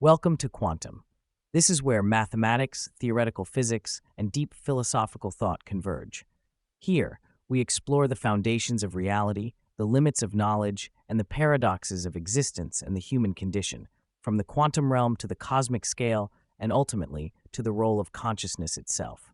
Welcome to Quantum. This is where mathematics, theoretical physics, and deep philosophical thought converge. Here, we explore the foundations of reality, the limits of knowledge, and the paradoxes of existence and the human condition, from the quantum realm to the cosmic scale, and ultimately to the role of consciousness itself.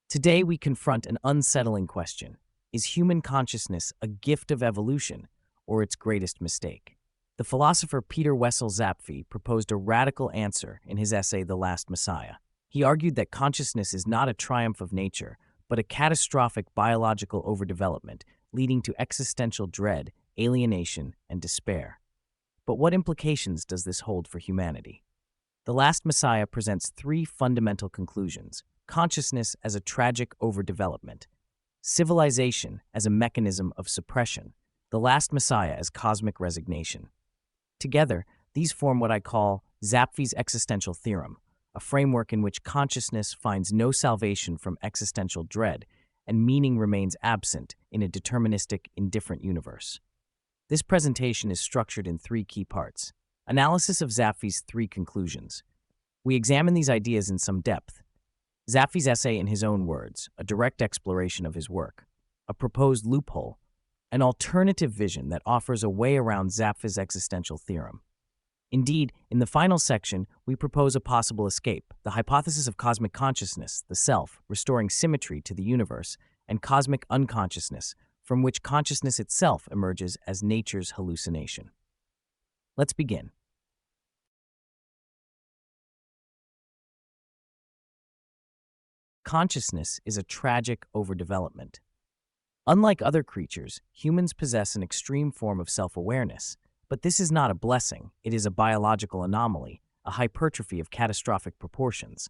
Today, we confront an unsettling question. Is human consciousness a gift of evolution or its greatest mistake? The philosopher Peter Wessel Zapffe proposed a radical answer in his essay The Last Messiah. He argued that consciousness is not a triumph of nature, but a catastrophic biological overdevelopment, leading to existential dread, alienation, and despair. But what implications does this hold for humanity? The Last Messiah presents three fundamental conclusions: consciousness as a tragic overdevelopment, civilization as a mechanism of suppression, the Last Messiah as cosmic resignation. Together, these form what I call Zapffel's existential theorem, a framework in which consciousness finds no salvation from existential dread and meaning remains absent in a deterministic, indifferent universe. This presentation is structured in three key parts. Analysis of Zapffel's three conclusions. We examine these ideas in some depth. Zapffel's essay in his own words, a direct exploration of his work. A proposed loophole, an alternative vision that offers a way around Zapffel's existential theorem. Indeed, in the final section, we propose a possible escape, the hypothesis of cosmic consciousness, the self, restoring symmetry to the universe, and cosmic unconsciousness, from which consciousness itself emerges as nature's hallucination. Let's begin. Consciousness is a tragic overdevelopment. Unlike other creatures, humans possess an extreme form of self-awareness, but this is not a blessing, it is a biological anomaly, a hypertrophy of catastrophic proportions.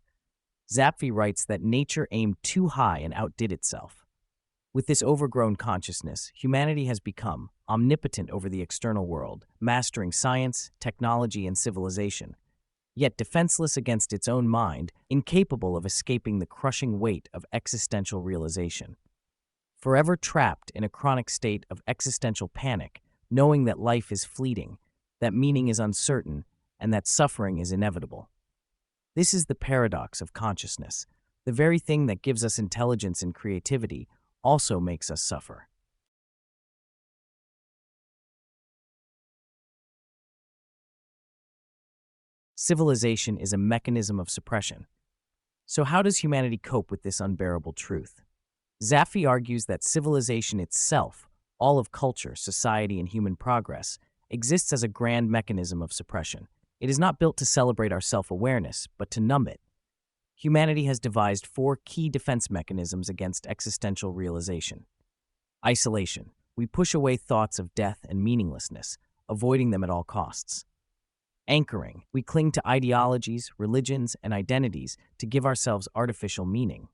Zapffe writes that nature aimed too high and outdid itself. With this overgrown consciousness, humanity has become omnipotent over the external world, mastering science, technology, and civilization, yet defenseless against its own mind, incapable of escaping the crushing weight of existential realization. Forever trapped in a chronic state of existential panic, knowing that life is fleeting, that meaning is uncertain, and that suffering is inevitable. This is the paradox of consciousness. The very thing that gives us intelligence and creativity also makes us suffer. Civilization is a mechanism of suppression. So how does humanity cope with this unbearable truth? Zapffe argues that civilization itself, all of culture, society, and human progress, exists as a grand mechanism of suppression. It is not built to celebrate our self-awareness, but to numb it. Humanity has devised four key defense mechanisms against existential realization. Isolation. We push away thoughts of death and meaninglessness, avoiding them at all costs. Anchoring. We cling to ideologies, religions, and identities to give ourselves artificial meaning.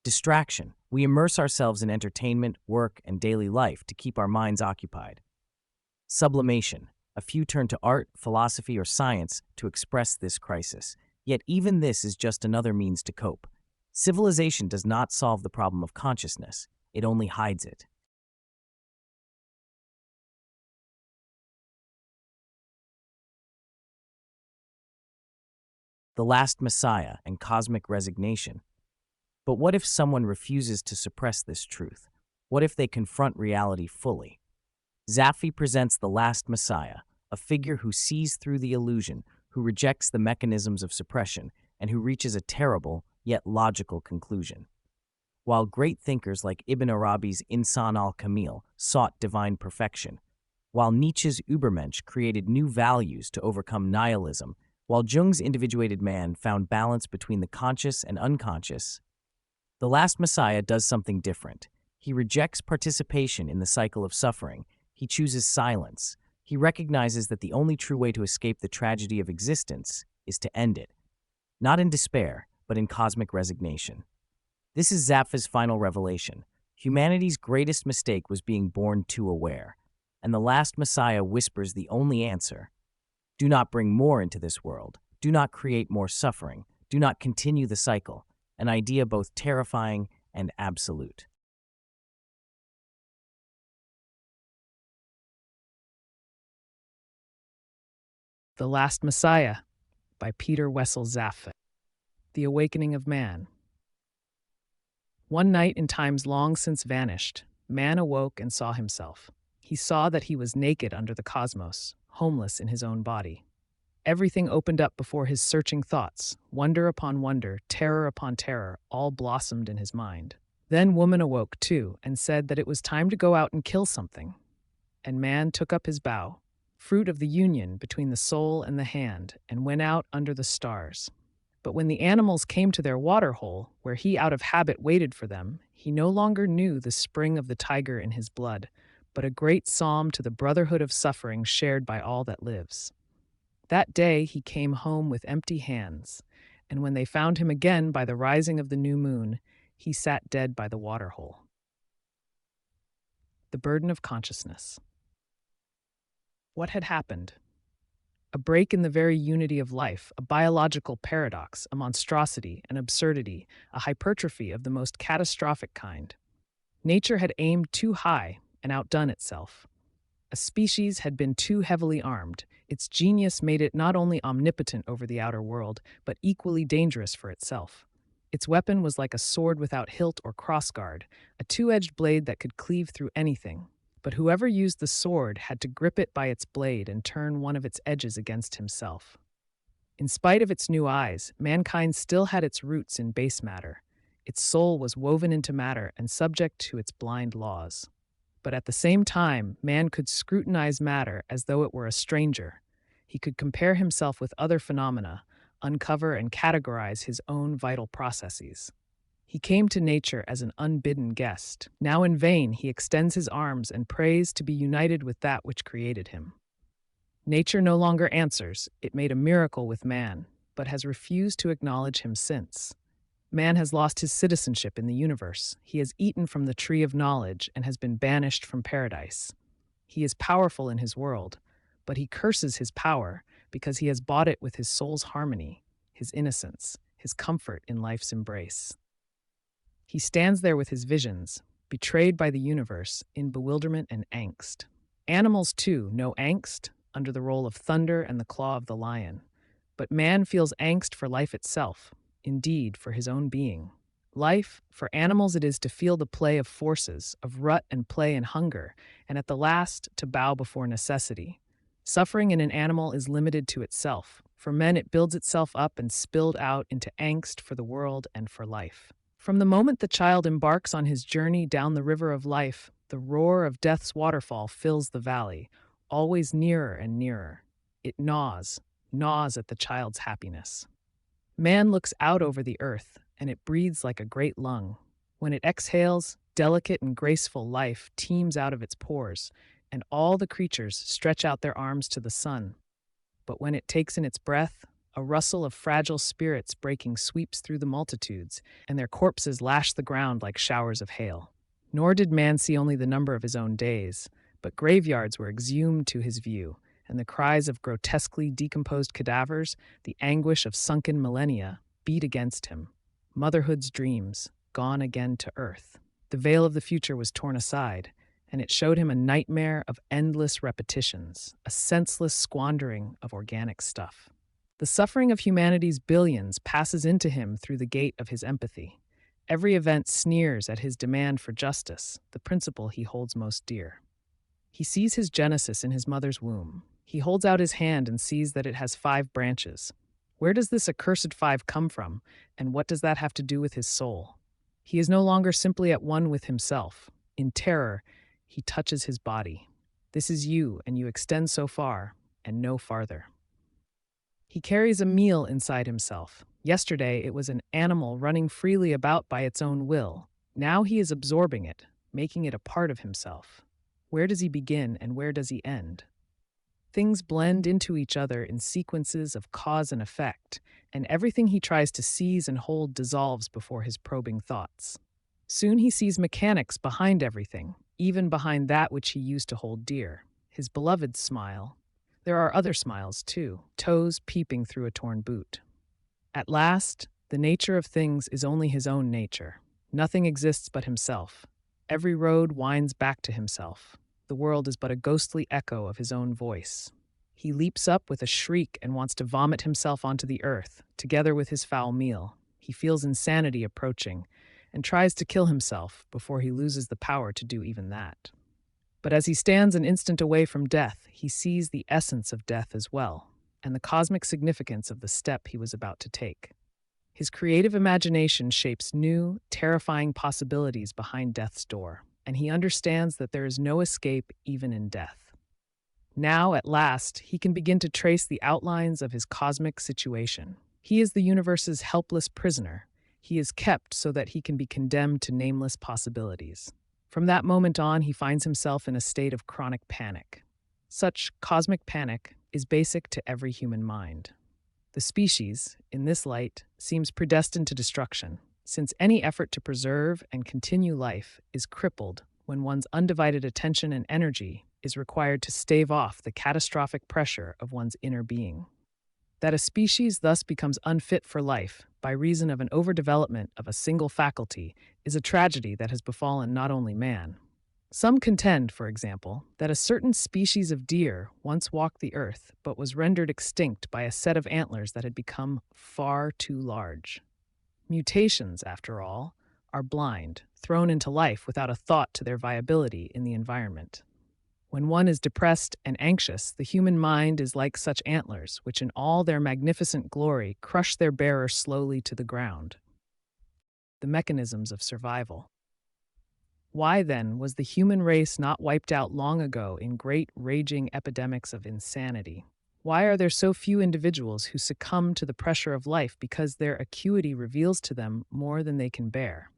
Distraction. We immerse ourselves in entertainment, work, and daily life to keep our minds occupied. Sublimation. A few turn to art, philosophy, or science to express this crisis. Yet even this is just another means to cope. Civilization does not solve the problem of consciousness. It only hides it. The Last Messiah and cosmic resignation. But what if someone refuses to suppress this truth? What if they confront reality fully? Zapffe presents the Last Messiah, a figure who sees through the illusion, who rejects the mechanisms of suppression, and who reaches a terrible, yet logical conclusion. While great thinkers like Ibn Arabi's Insan al-Kamil sought divine perfection, while Nietzsche's Übermensch created new values to overcome nihilism, while Jung's individuated man found balance between the conscious and unconscious, the Last Messiah does something different. He rejects participation in the cycle of suffering. He chooses silence. He recognizes that the only true way to escape the tragedy of existence is to end it, not in despair, but in cosmic resignation. This is Zapffel's final revelation. Humanity's greatest mistake was being born too aware, and the Last Messiah whispers the only answer: do not bring more into this world. Do not create more suffering. Do not continue the cycle. An idea both terrifying and absolute. The Last Messiah, by Peter Wessel Zapffe. The Awakening of Man. One night in times long since vanished, man awoke and saw himself. He saw that he was naked under the cosmos, homeless in his own body. Everything opened up before his searching thoughts. Wonder upon wonder, terror upon terror, all blossomed in his mind. Then woman awoke too, and said that it was time to go out and kill something. And man took up his bow, fruit of the union between the soul and the hand, and went out under the stars. But when the animals came to their water hole, where he out of habit waited for them, he no longer knew the spring of the tiger in his blood, but a great psalm to the brotherhood of suffering shared by all that lives. That day he came home with empty hands, and when they found him again by the rising of the new moon, he sat dead by the water hole. The burden of consciousness. What had happened? A break in the very unity of life, a biological paradox, a monstrosity, an absurdity, a hypertrophy of the most catastrophic kind. Nature had aimed too high and outdone itself. A species had been too heavily armed. Its genius made it not only omnipotent over the outer world, but equally dangerous for itself. Its weapon was like a sword without hilt or crossguard, a two-edged blade that could cleave through anything. But whoever used the sword had to grip it by its blade and turn one of its edges against himself. In spite of its new eyes, mankind still had its roots in base matter. Its soul was woven into matter and subject to its blind laws. But at the same time, man could scrutinize matter as though it were a stranger. He could compare himself with other phenomena, uncover and categorize his own vital processes. He came to nature as an unbidden guest. Now in vain he extends his arms and prays to be united with that which created him. Nature no longer answers. It made a miracle with man, but has refused to acknowledge him since. Man has lost his citizenship in the universe. He has eaten from the tree of knowledge and has been banished from paradise. He is powerful in his world, but he curses his power because he has bought it with his soul's harmony, his innocence, his comfort in life's embrace. He stands there with his visions, betrayed by the universe, in bewilderment and angst. Animals, too, know angst under the role of thunder and the claw of the lion. But man feels angst for life itself, indeed, for his own being. Life, for animals it is to feel the play of forces, of rut and play and hunger, and at the last, to bow before necessity. Suffering in an animal is limited to itself. For men it builds itself up and spilled out into angst for the world and for life. From the moment the child embarks on his journey down the river of life, the roar of death's waterfall fills the valley, always nearer and nearer. It gnaws at the child's happiness. Man looks out over the earth, and it breathes like a great lung. When it exhales, delicate and graceful life teems out of its pores, and all the creatures stretch out their arms to the sun. But when it takes in its breath, a rustle of fragile spirits breaking sweeps through the multitudes, and their corpses lash the ground like showers of hail. Nor did man see only the number of his own days, but graveyards were exhumed to his view, and the cries of grotesquely decomposed cadavers, the anguish of sunken millennia, beat against him. Motherhood's dreams, gone again to earth. The veil of the future was torn aside, and it showed him a nightmare of endless repetitions, a senseless squandering of organic stuff. The suffering of humanity's billions passes into him through the gate of his empathy. Every event sneers at his demand for justice, the principle he holds most dear. He sees his genesis in his mother's womb. He holds out his hand and sees that it has 5 branches. Where does this accursed 5 come from, and what does that have to do with his soul? He is no longer simply at one with himself. In terror, he touches his body. This is you, and you extend so far, and no farther. He carries a meal inside himself. Yesterday, it was an animal running freely about by its own will. Now he is absorbing it, making it a part of himself. Where does he begin and where does he end? Things blend into each other in sequences of cause and effect, and everything he tries to seize and hold dissolves before his probing thoughts. Soon he sees mechanics behind everything, even behind that which he used to hold dear, his beloved's smile. There are other smiles, too, toes peeping through a torn boot. At last, the nature of things is only his own nature. Nothing exists but himself. Every road winds back to himself. The world is but a ghostly echo of his own voice. He leaps up with a shriek and wants to vomit himself onto the earth, together with his foul meal. He feels insanity approaching and tries to kill himself before he loses the power to do even that. But as he stands an instant away from death, he sees the essence of death as well, and the cosmic significance of the step he was about to take. His creative imagination shapes new, terrifying possibilities behind death's door, and he understands that there is no escape even in death. Now, at last, he can begin to trace the outlines of his cosmic situation. He is the universe's helpless prisoner. He is kept so that he can be condemned to nameless possibilities. From that moment on, he finds himself in a state of chronic panic. Such cosmic panic is basic to every human mind. The species, in this light, seems predestined to destruction, since any effort to preserve and continue life is crippled when one's undivided attention and energy is required to stave off the catastrophic pressure of one's inner being. That a species thus becomes unfit for life by reason of an overdevelopment of a single faculty is a tragedy that has befallen not only man. Some contend, for example, that a certain species of deer once walked the earth but was rendered extinct by a set of antlers that had become far too large. Mutations, after all, are blind, thrown into life without a thought to their viability in the environment. When one is depressed and anxious, the human mind is like such antlers, which in all their magnificent glory crush their bearer slowly to the ground. The mechanisms of survival. Why, then, was the human race not wiped out long ago in great raging epidemics of insanity? Why are there so few individuals who succumb to the pressure of life because their acuity reveals to them more than they can bear?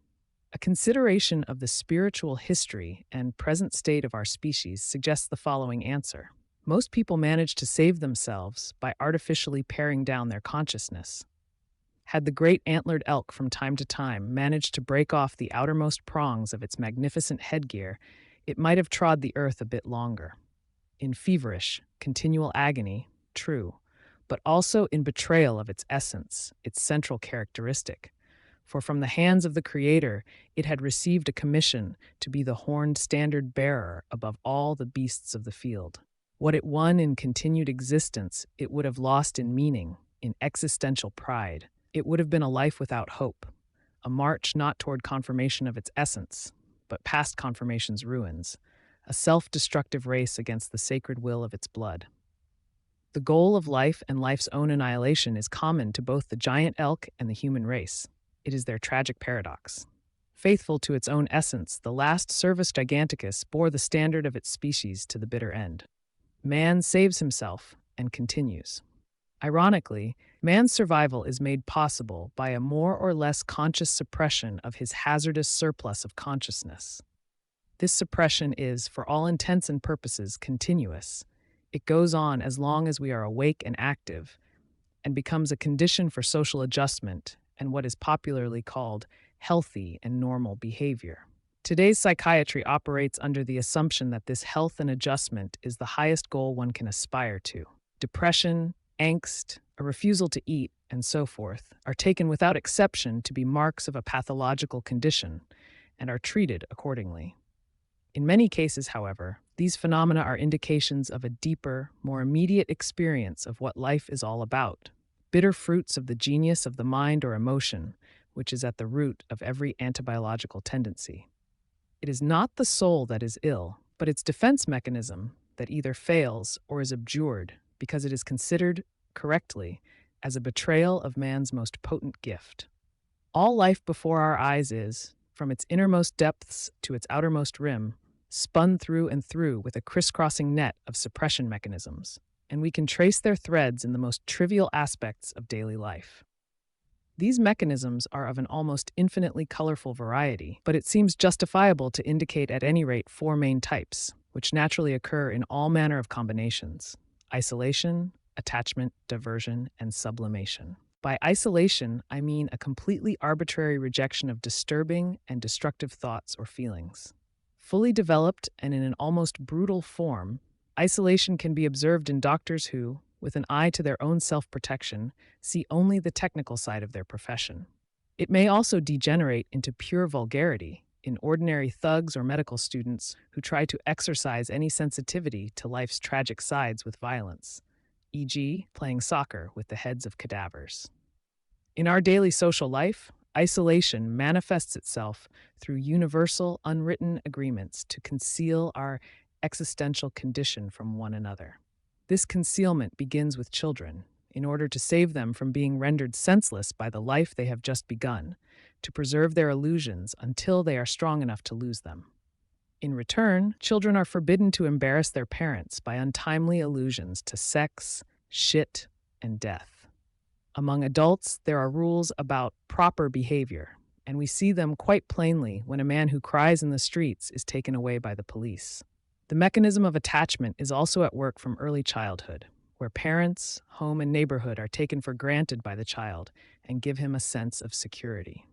A consideration of the spiritual history and present state of our species suggests the following answer. Most people manage to save themselves by artificially paring down their consciousness. Had the great antlered elk from time to time managed to break off the outermost prongs of its magnificent headgear, it might have trod the earth a bit longer. In feverish, continual agony, true, but also in betrayal of its essence, its central characteristic. For from the hands of the Creator, it had received a commission to be the horned standard bearer above all the beasts of the field. What it won in continued existence, it would have lost in meaning, in existential pride. It would have been a life without hope, a march not toward confirmation of its essence, but past confirmation's ruins, a self-destructive race against the sacred will of its blood. The goal of life and life's own annihilation is common to both the giant elk and the human race. It is their tragic paradox. Faithful to its own essence, the last Cervus giganticus bore the standard of its species to the bitter end. Man saves himself and continues. Ironically, man's survival is made possible by a more or less conscious suppression of his hazardous surplus of consciousness. This suppression is, for all intents and purposes, continuous. It goes on as long as we are awake and active, and becomes a condition for social adjustment and what is popularly called healthy and normal behavior. Today's psychiatry operates under the assumption that this health and adjustment is the highest goal one can aspire to. Depression, angst, a refusal to eat, and so forth are taken without exception to be marks of a pathological condition and are treated accordingly. In many cases, however, these phenomena are indications of a deeper, more immediate experience of what life is all about, bitter fruits of the genius of the mind or emotion, which is at the root of every antibiological tendency. It is not the soul that is ill, but its defense mechanism that either fails or is abjured because it is considered, correctly, as a betrayal of man's most potent gift. All life before our eyes is, from its innermost depths to its outermost rim, spun through and through with a crisscrossing net of suppression mechanisms, and we can trace their threads in the most trivial aspects of daily life. These mechanisms are of an almost infinitely colorful variety, but it seems justifiable to indicate at any rate 4 main types, which naturally occur in all manner of combinations: isolation, attachment, diversion, and sublimation. By isolation, I mean a completely arbitrary rejection of disturbing and destructive thoughts or feelings. Fully developed and in an almost brutal form, isolation can be observed in doctors who, with an eye to their own self-protection, see only the technical side of their profession. It may also degenerate into pure vulgarity in ordinary thugs or medical students who try to exercise any sensitivity to life's tragic sides with violence. e.g., playing soccer with the heads of cadavers. In our daily social life, isolation manifests itself through universal, unwritten agreements to conceal our existential condition from one another. This concealment begins with children, in order to save them from being rendered senseless by the life they have just begun, to preserve their illusions until they are strong enough to lose them. In return, children are forbidden to embarrass their parents by untimely allusions to sex, shit, and death. Among adults, there are rules about proper behavior, and we see them quite plainly when a man who cries in the streets is taken away by the police. The mechanism of attachment is also at work from early childhood, where parents, home, and neighborhood are taken for granted by the child and give him a sense of security.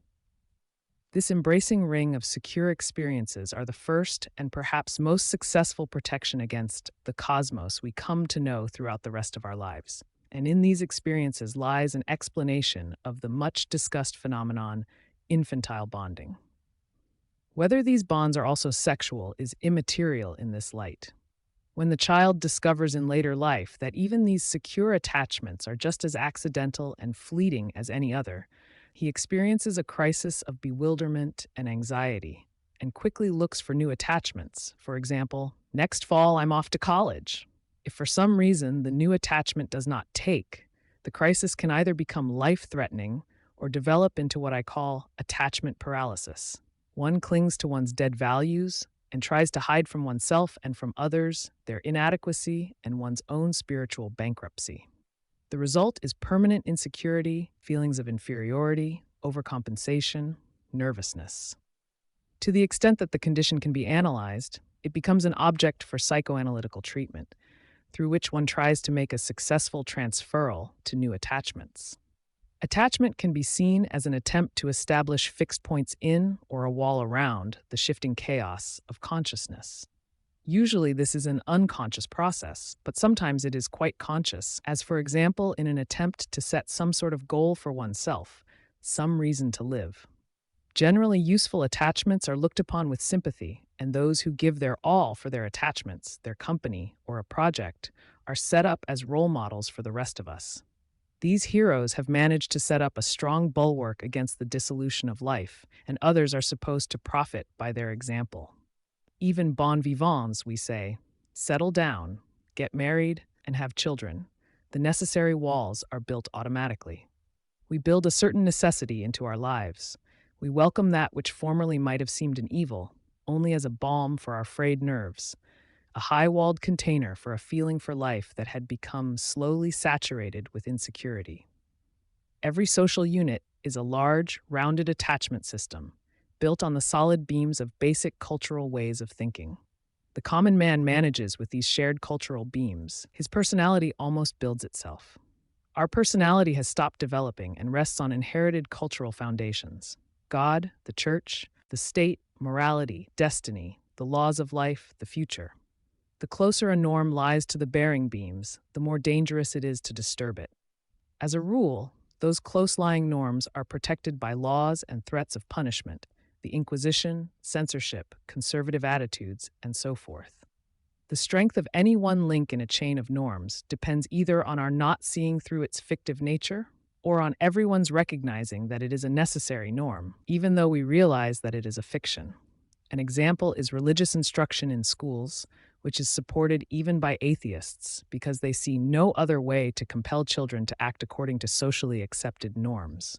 This embracing ring of secure experiences are the first and perhaps most successful protection against the cosmos we come to know throughout the rest of our lives. And in these experiences lies an explanation of the much-discussed phenomenon, infantile bonding. Whether these bonds are also sexual is immaterial in this light. When the child discovers in later life that even these secure attachments are just as accidental and fleeting as any other, he experiences a crisis of bewilderment and anxiety, and quickly looks for new attachments. For example, next fall I'm off to college. If for some reason the new attachment does not take, the crisis can either become life-threatening or develop into what I call attachment paralysis. One clings to one's dead values and tries to hide from oneself and from others their inadequacy and one's own spiritual bankruptcy. The result is permanent insecurity, feelings of inferiority, overcompensation, nervousness. To the extent that the condition can be analyzed, it becomes an object for psychoanalytical treatment, through which one tries to make a successful transferal to new attachments. Attachment can be seen as an attempt to establish fixed points in or a wall around the shifting chaos of consciousness. Usually this is an unconscious process, but sometimes it is quite conscious, as for example in an attempt to set some sort of goal for oneself, some reason to live. Generally useful attachments are looked upon with sympathy, and those who give their all for their attachments, their company, or a project, are set up as role models for the rest of us. These heroes have managed to set up a strong bulwark against the dissolution of life, and others are supposed to profit by their example. Even bon vivants, we say, settle down, get married, and have children. The necessary walls are built automatically. We build a certain necessity into our lives. We welcome that which formerly might have seemed an evil, only as a balm for our frayed nerves, a high-walled container for a feeling for life that had become slowly saturated with insecurity. Every social unit is a large, rounded attachment system, built on the solid beams of basic cultural ways of thinking. The common man manages with these shared cultural beams. His personality almost builds itself. Our personality has stopped developing and rests on inherited cultural foundations: God, the church, the state, morality, destiny, the laws of life, the future. The closer a norm lies to the bearing beams, the more dangerous it is to disturb it. As a rule, those close-lying norms are protected by laws and threats of punishment, the Inquisition, censorship, conservative attitudes, and so forth. The strength of any one link in a chain of norms depends either on our not seeing through its fictive nature, or on everyone's recognizing that it is a necessary norm, even though we realize that it is a fiction. An example is religious instruction in schools, which is supported even by atheists because they see no other way to compel children to act according to socially accepted norms.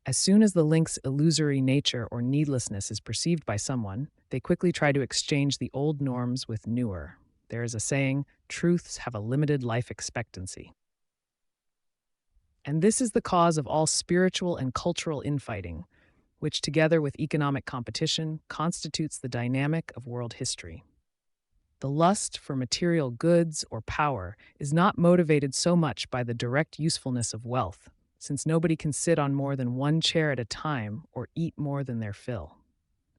As soon as the link's illusory nature or needlessness is perceived by someone, they quickly try to exchange the old norms with newer. There is a saying, truths have a limited life expectancy. And this is the cause of all spiritual and cultural infighting, which together with economic competition constitutes the dynamic of world history. The lust for material goods or power is not motivated so much by the direct usefulness of wealth, since nobody can sit on more than one chair at a time or eat more than their fill.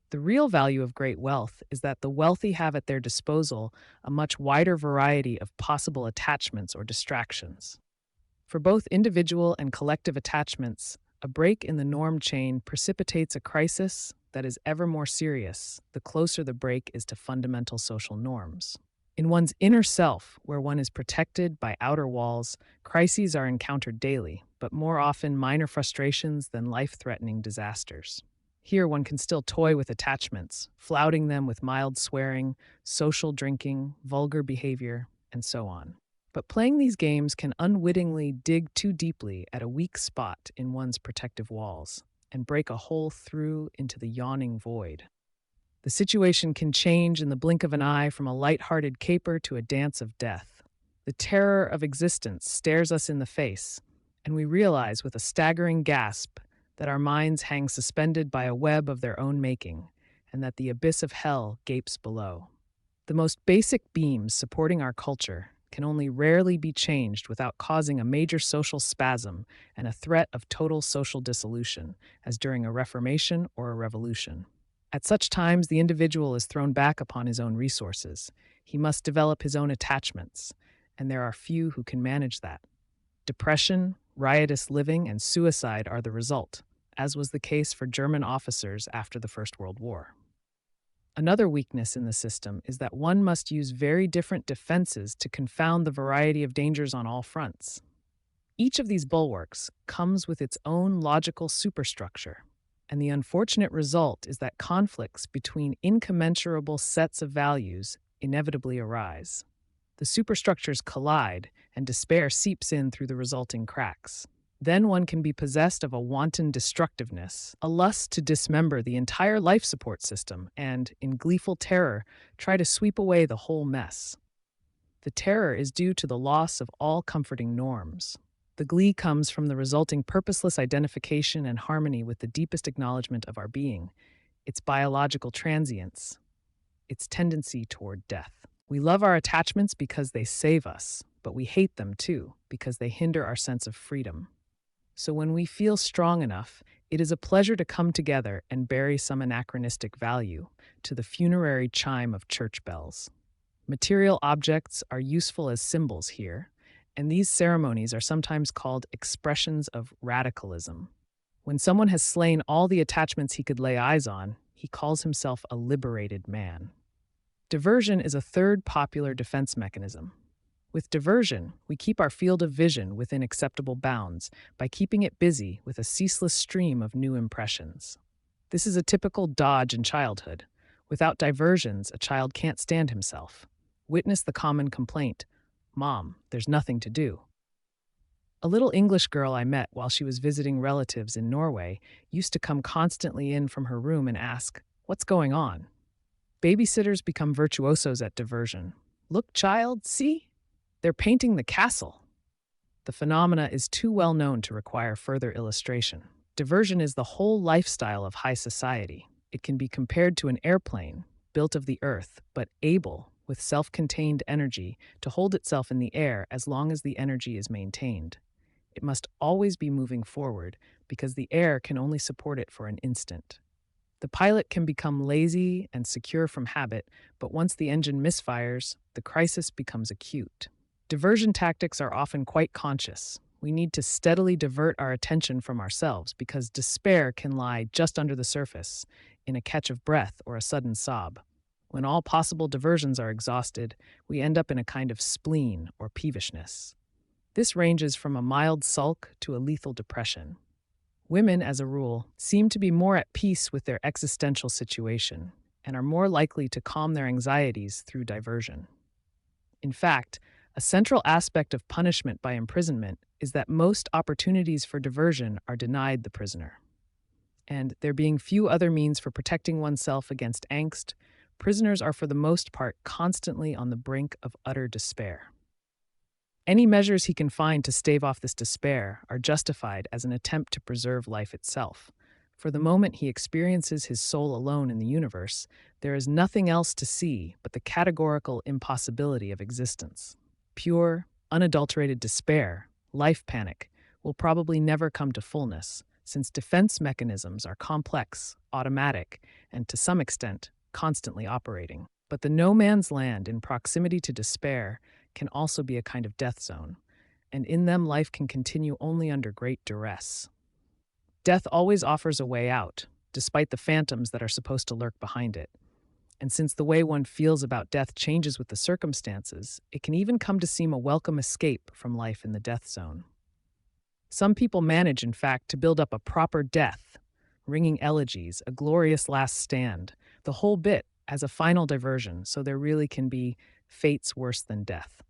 The real value of great wealth is that the wealthy have at their disposal a much wider variety of possible attachments or distractions. For both individual and collective attachments, a break in the norm chain precipitates a crisis that is ever more serious the closer the break is to fundamental social norms. In one's inner self, where one is protected by outer walls, crises are encountered daily, but more often minor frustrations than life threatening disasters. Here, one can still toy with attachments, flouting them with mild swearing, social drinking, vulgar behavior, and so on. But playing these games can unwittingly dig too deeply at a weak spot in one's protective walls and break a hole through into the yawning void. The situation can change in the blink of an eye from a light-hearted caper to a dance of death. The terror of existence stares us in the face, and we realize with a staggering gasp that our minds hang suspended by a web of their own making, and that the abyss of hell gapes below. The most basic beams supporting our culture can only rarely be changed without causing a major social spasm and a threat of total social dissolution, as during a reformation or a revolution. At such times, the individual is thrown back upon his own resources. He must develop his own attachments, and there are few who can manage that. Depression, riotous living, and suicide are the result, as was the case for German officers after the First World War. Another weakness in the system is that one must use very different defenses to confound the variety of dangers on all fronts. Each of these bulwarks comes with its own logical superstructure, and the unfortunate result is that conflicts between incommensurable sets of values inevitably arise. The superstructures collide, and despair seeps in through the resulting cracks. Then one can be possessed of a wanton destructiveness, a lust to dismember the entire life support system, and, in gleeful terror, try to sweep away the whole mess. The terror is due to the loss of all comforting norms. The glee comes from the resulting purposeless identification and harmony with the deepest acknowledgement of our being, its biological transience, its tendency toward death. We love our attachments because they save us, but we hate them too because they hinder our sense of freedom. So when we feel strong enough, it is a pleasure to come together and bury some anachronistic value to the funerary chime of church bells. Material objects are useful as symbols here, and these ceremonies are sometimes called expressions of radicalism. When someone has slain all the attachments he could lay eyes on, he calls himself a liberated man. Diversion is a third popular defense mechanism. With diversion, we keep our field of vision within acceptable bounds by keeping it busy with a ceaseless stream of new impressions. This is a typical dodge in childhood. Without diversions, a child can't stand himself. Witness the common complaint, "Mom, there's nothing to do." A little English girl I met while she was visiting relatives in Norway used to come constantly in from her room and ask, "What's going on?" Babysitters become virtuosos at diversion. "Look, child, see? They're painting the castle." The phenomena is too well known to require further illustration. Diversion is the whole lifestyle of high society. It can be compared to an airplane, built of the earth, but able, with self-contained energy, to hold itself in the air as long as the energy is maintained. It must always be moving forward, because the air can only support it for an instant. The pilot can become lazy and secure from habit, but once the engine misfires, the crisis becomes acute. Diversion tactics are often quite conscious. We need to steadily divert our attention from ourselves because despair can lie just under the surface, in a catch of breath or a sudden sob. When all possible diversions are exhausted, we end up in a kind of spleen or peevishness. This ranges from a mild sulk to a lethal depression. Women, as a rule, seem to be more at peace with their existential situation and are more likely to calm their anxieties through diversion. In fact, a central aspect of punishment by imprisonment is that most opportunities for diversion are denied the prisoner. And there being few other means for protecting oneself against angst, prisoners are for the most part constantly on the brink of utter despair. Any measures he can find to stave off this despair are justified as an attempt to preserve life itself. For the moment he experiences his soul alone in the universe, there is nothing else to see but the categorical impossibility of existence. Pure, unadulterated despair, life panic, will probably never come to fullness, since defense mechanisms are complex, automatic, and to some extent, constantly operating. But the no man's land in proximity to despair can also be a kind of death zone, and in them life can continue only under great duress. Death always offers a way out, despite the phantoms that are supposed to lurk behind it. And since the way one feels about death changes with the circumstances, it can even come to seem a welcome escape from life in the death zone. Some people manage, in fact, to build up a proper death, ringing elegies, a glorious last stand, the whole bit as a final diversion, so there really can be fates worse than death.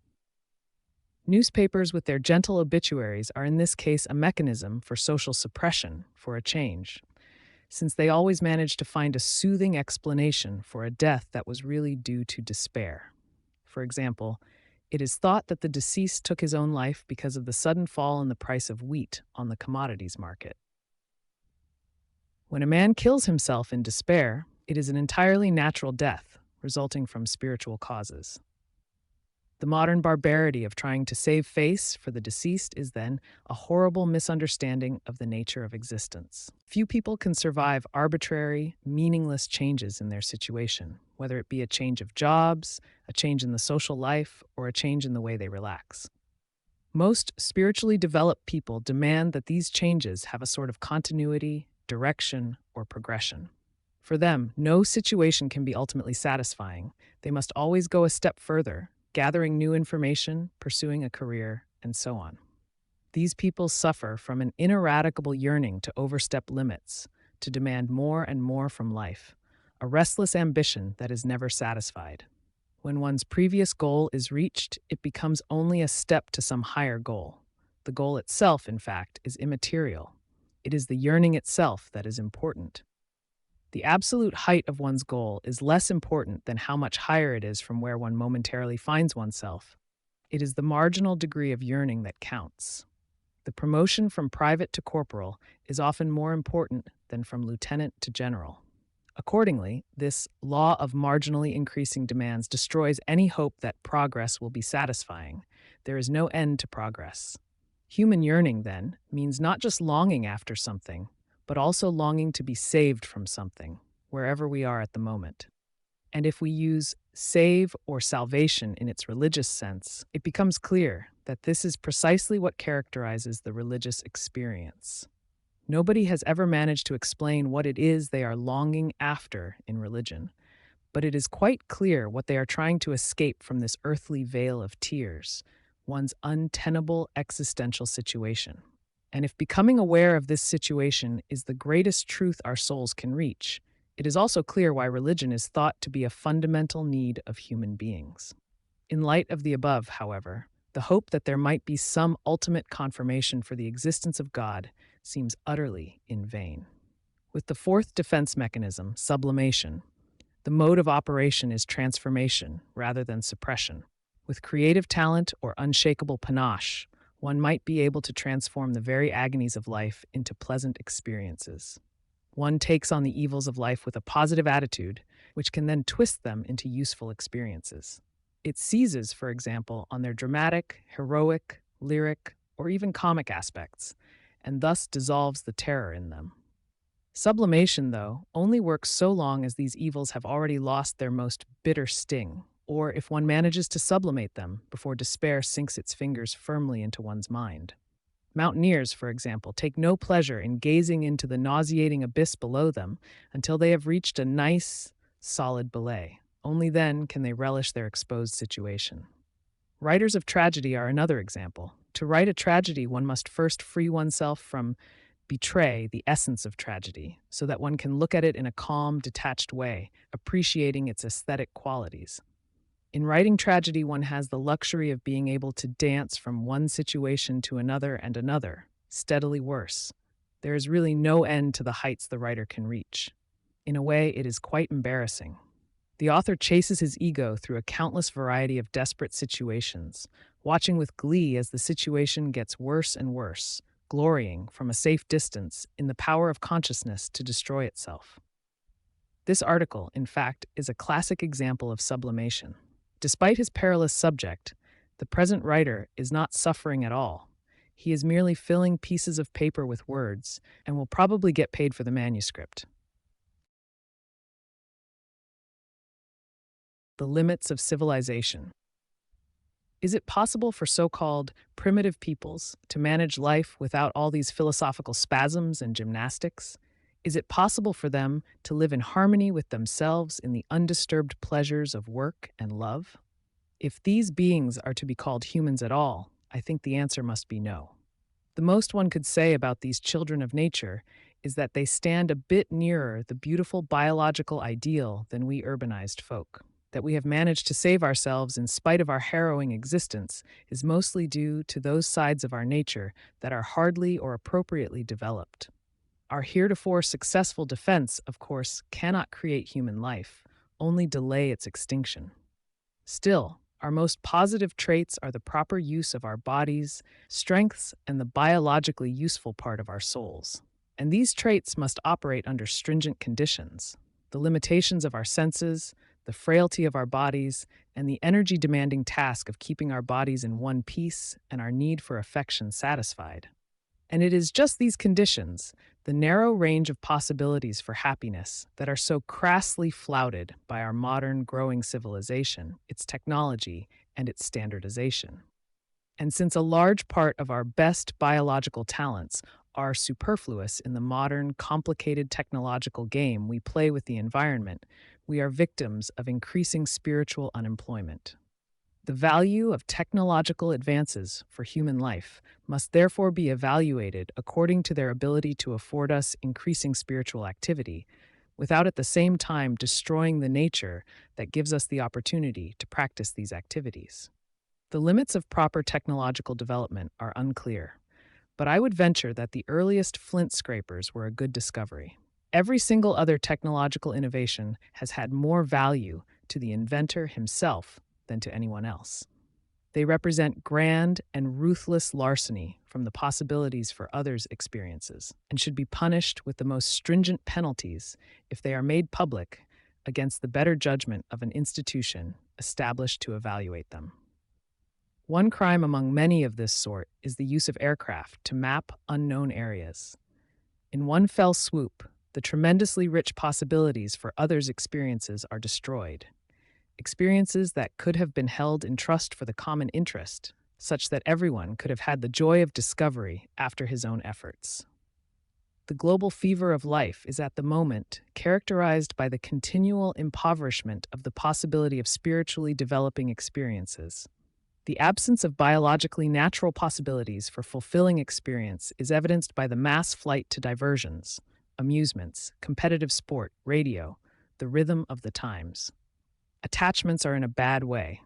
Newspapers with their gentle obituaries are in this case a mechanism for social suppression, for a change, since they always manage to find a soothing explanation for a death that was really due to despair. For example, it is thought that the deceased took his own life because of the sudden fall in the price of wheat on the commodities market. When a man kills himself in despair, it is an entirely natural death, resulting from spiritual causes. The modern barbarity of trying to save face for the deceased is then a horrible misunderstanding of the nature of existence. Few people can survive arbitrary, meaningless changes in their situation, whether it be a change of jobs, a change in the social life, or a change in the way they relax. Most spiritually developed people demand that these changes have a sort of continuity, direction, or progression. For them, no situation can be ultimately satisfying. They must always go a step further, gathering new information, pursuing a career, and so on. These people suffer from an ineradicable yearning to overstep limits, to demand more and more from life, a restless ambition that is never satisfied. When one's previous goal is reached, it becomes only a step to some higher goal. The goal itself, in fact, is immaterial. It is the yearning itself that is important. The absolute height of one's goal is less important than how much higher it is from where one momentarily finds oneself. It is the marginal degree of yearning that counts. The promotion from private to corporal is often more important than from lieutenant to general. Accordingly, this law of marginally increasing demands destroys any hope that progress will be satisfying. There is no end to progress. Human yearning, then, means not just longing after something, but also longing to be saved from something, wherever we are at the moment. And if we use save or salvation in its religious sense, it becomes clear that this is precisely what characterizes the religious experience. Nobody has ever managed to explain what it is they are longing after in religion, but it is quite clear what they are trying to escape from this earthly vale of tears, one's untenable existential situation. And if becoming aware of this situation is the greatest truth our souls can reach, it is also clear why religion is thought to be a fundamental need of human beings. In light of the above, however, the hope that there might be some ultimate confirmation for the existence of God seems utterly in vain. With the fourth defense mechanism, sublimation, the mode of operation is transformation rather than suppression. With creative talent or unshakable panache, one might be able to transform the very agonies of life into pleasant experiences. One takes on the evils of life with a positive attitude, which can then twist them into useful experiences. It seizes, for example, on their dramatic, heroic, lyric, or even comic aspects, and thus dissolves the terror in them. Sublimation, though, only works so long as these evils have already lost their most bitter sting, or if one manages to sublimate them before despair sinks its fingers firmly into one's mind. Mountaineers, for example, take no pleasure in gazing into the nauseating abyss below them until they have reached a nice, solid belay. Only then can they relish their exposed situation. Writers of tragedy are another example. To write a tragedy, one must first free oneself from betray the essence of tragedy, so that one can look at it in a calm, detached way, appreciating its aesthetic qualities. In writing tragedy, one has the luxury of being able to dance from one situation to another and another, steadily worse. There is really no end to the heights the writer can reach. In a way, it is quite embarrassing. The author chases his ego through a countless variety of desperate situations, watching with glee as the situation gets worse and worse, glorying, from a safe distance, in the power of consciousness to destroy itself. This article, in fact, is a classic example of sublimation. Despite his perilous subject, the present writer is not suffering at all. He is merely filling pieces of paper with words and will probably get paid for the manuscript. The limits of civilization. Is it possible for so-called primitive peoples to manage life without all these philosophical spasms and gymnastics? Is it possible for them to live in harmony with themselves in the undisturbed pleasures of work and love? If these beings are to be called humans at all, I think the answer must be no. The most one could say about these children of nature is that they stand a bit nearer the beautiful biological ideal than we urbanized folk. That we have managed to save ourselves in spite of our harrowing existence is mostly due to those sides of our nature that are hardly or appropriately developed. Our heretofore successful defense, of course, cannot create human life, only delay its extinction. Still, our most positive traits are the proper use of our bodies, strengths, and the biologically useful part of our souls. And these traits must operate under stringent conditions. The limitations of our senses, the frailty of our bodies, and the energy demanding task of keeping our bodies in one piece and our need for affection satisfied. And it is just these conditions, the narrow range of possibilities for happiness, that are so crassly flouted by our modern growing civilization, its technology, and its standardization. And since a large part of our best biological talents are superfluous in the modern, complicated technological game we play with the environment, we are victims of increasing spiritual unemployment. The value of technological advances for human life must therefore be evaluated according to their ability to afford us increasing spiritual activity, without at the same time destroying the nature that gives us the opportunity to practice these activities. The limits of proper technological development are unclear, but I would venture that the earliest flint scrapers were a good discovery. Every single other technological innovation has had more value to the inventor himself than to anyone else. They represent grand and ruthless larceny from the possibilities for others' experiences and should be punished with the most stringent penalties if they are made public against the better judgment of an institution established to evaluate them. One crime among many of this sort is the use of aircraft to map unknown areas. In one fell swoop, the tremendously rich possibilities for others' experiences are destroyed. Experiences that could have been held in trust for the common interest, such that everyone could have had the joy of discovery after his own efforts. The global fever of life is at the moment characterized by the continual impoverishment of the possibility of spiritually developing experiences. The absence of biologically natural possibilities for fulfilling experience is evidenced by the mass flight to diversions, amusements, competitive sport, radio, the rhythm of the times. Attachments are in a bad way.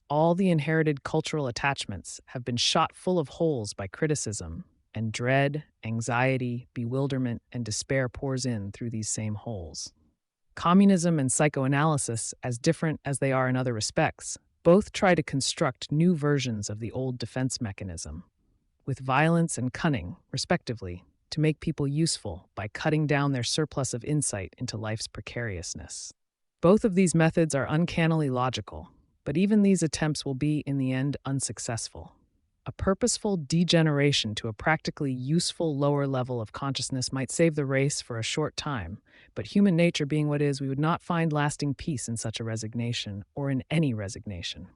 All the inherited cultural attachments have been shot full of holes by criticism, and dread, anxiety, bewilderment, and despair pours in through these same holes. Communism and psychoanalysis, as different as they are in other respects, both try to construct new versions of the old defense mechanism, with violence and cunning, respectively, to make people useful by cutting down their surplus of insight into life's precariousness. Both of these methods are uncannily logical, but even these attempts will be, in the end, unsuccessful. A purposeful degeneration to a practically useful lower level of consciousness might save the race for a short time, but human nature being what is, we would not find lasting peace in such a resignation, or in any resignation.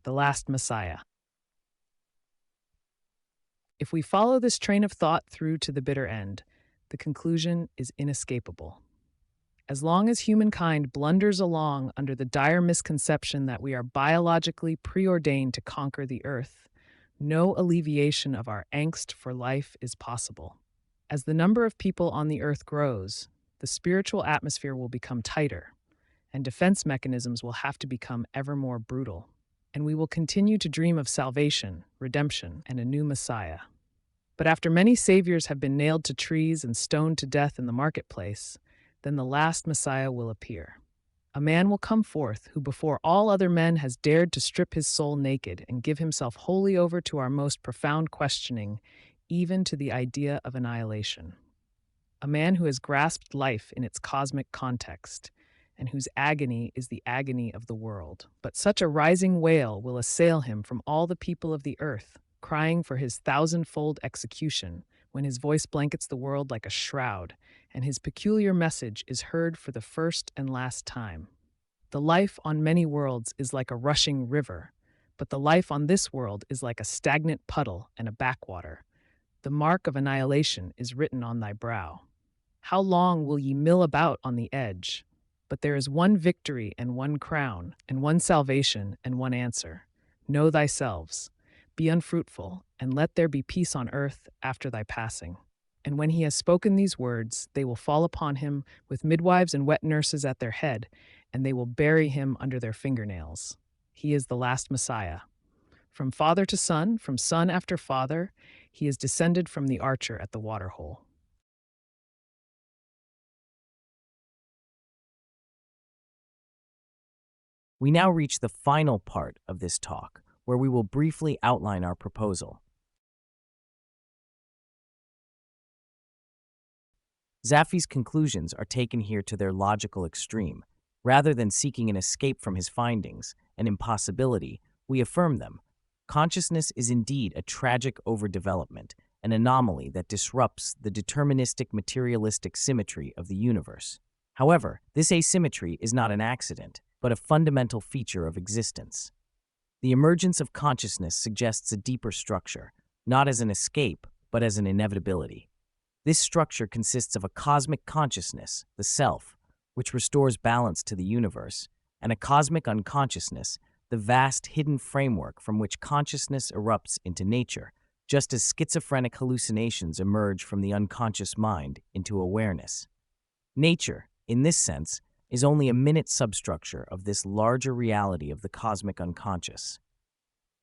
The Last Messiah. If we follow this train of thought through to the bitter end, the conclusion is inescapable. As long as humankind blunders along under the dire misconception that we are biologically preordained to conquer the earth, no alleviation of our angst for life is possible. As the number of people on the earth grows, the spiritual atmosphere will become tighter, and defense mechanisms will have to become ever more brutal. And we will continue to dream of salvation, redemption, and a new Messiah. But after many saviors have been nailed to trees and stoned to death in the marketplace, then the last Messiah will appear. A man will come forth who before all other men has dared to strip his soul naked and give himself wholly over to our most profound questioning, even to the idea of annihilation. A man who has grasped life in its cosmic context, and whose agony is the agony of the world. But such a rising wail will assail him from all the people of the earth, crying for his thousandfold execution, when his voice blankets the world like a shroud, and his peculiar message is heard for the first and last time. The life on many worlds is like a rushing river, but the life on this world is like a stagnant puddle and a backwater. The mark of annihilation is written on thy brow. How long will ye mill about on the edge? But there is one victory and one crown, and one salvation and one answer. Know thyself. Be unfruitful, and let there be peace on earth after thy passing. And when he has spoken these words, they will fall upon him with midwives and wet nurses at their head, and they will bury him under their fingernails. He is the last Messiah. From father to son, from son after father, he is descended from the archer at the waterhole. We now reach the final part of this talk, where we will briefly outline our proposal. Zapffel's conclusions are taken here to their logical extreme. Rather than seeking an escape from his findings, an impossibility, we affirm them. Consciousness is indeed a tragic overdevelopment, an anomaly that disrupts the deterministic materialistic symmetry of the universe. However, this asymmetry is not an accident, but a fundamental feature of existence. The emergence of consciousness suggests a deeper structure, not as an escape, but as an inevitability. This structure consists of a cosmic consciousness, the self, which restores balance to the universe, and a cosmic unconsciousness, the vast hidden framework from which consciousness erupts into nature, just as schizophrenic hallucinations emerge from the unconscious mind into awareness. Nature, in this sense, is only a minute substructure of this larger reality of the cosmic unconscious.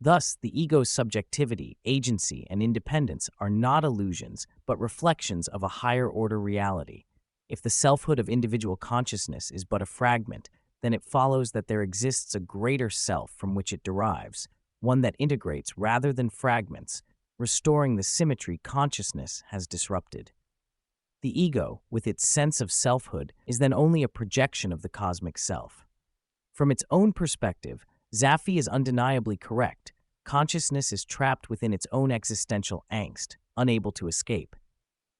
Thus, the ego's subjectivity, agency, and independence are not illusions, but reflections of a higher-order reality. If the selfhood of individual consciousness is but a fragment, then it follows that there exists a greater self from which it derives, one that integrates rather than fragments, restoring the symmetry consciousness has disrupted. The ego, with its sense of selfhood, is then only a projection of the cosmic self. From its own perspective, Zapffe is undeniably correct. Consciousness is trapped within its own existential angst, unable to escape.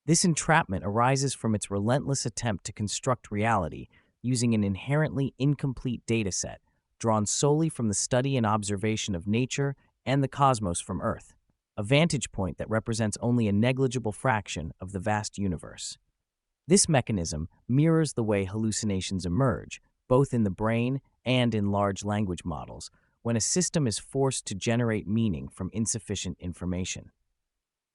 This entrapment arises from its relentless attempt to construct reality using an inherently incomplete dataset, drawn solely from the study and observation of nature and the cosmos from Earth, a vantage point that represents only a negligible fraction of the vast universe. This mechanism mirrors the way hallucinations emerge, both in the brain and in large language models, when a system is forced to generate meaning from insufficient information.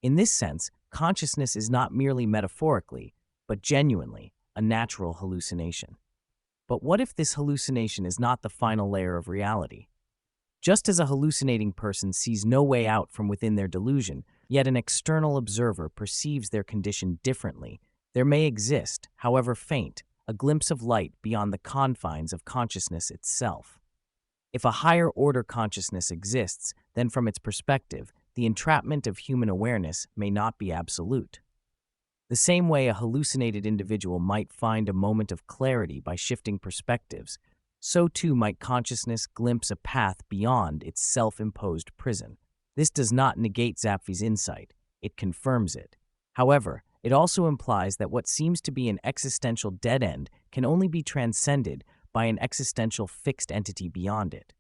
In this sense, consciousness is not merely metaphorically, but genuinely, a natural hallucination. But what if this hallucination is not the final layer of reality? Just as a hallucinating person sees no way out from within their delusion, yet an external observer perceives their condition differently, there may exist, however faint, a glimpse of light beyond the confines of consciousness itself. If a higher-order consciousness exists, then from its perspective, the entrapment of human awareness may not be absolute. The same way a hallucinated individual might find a moment of clarity by shifting perspectives, so too might consciousness glimpse a path beyond its self-imposed prison. This does not negate Zapffel's insight, it confirms it. However, it also implies that what seems to be an existential dead end can only be transcended by an existential fixed entity beyond it.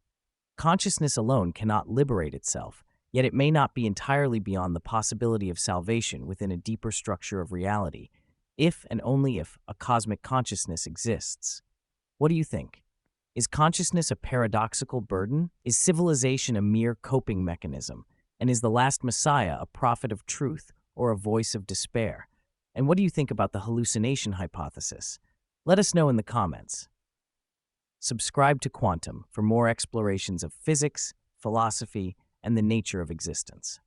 Consciousness alone cannot liberate itself, yet it may not be entirely beyond the possibility of salvation within a deeper structure of reality, if and only if a cosmic consciousness exists. What do you think? Is consciousness a paradoxical burden? Is civilization a mere coping mechanism? And is the last Messiah a prophet of truth or a voice of despair? And what do you think about the hallucination hypothesis? Let us know in the comments. Subscribe to Quantum for more explorations of physics, philosophy, and the nature of existence.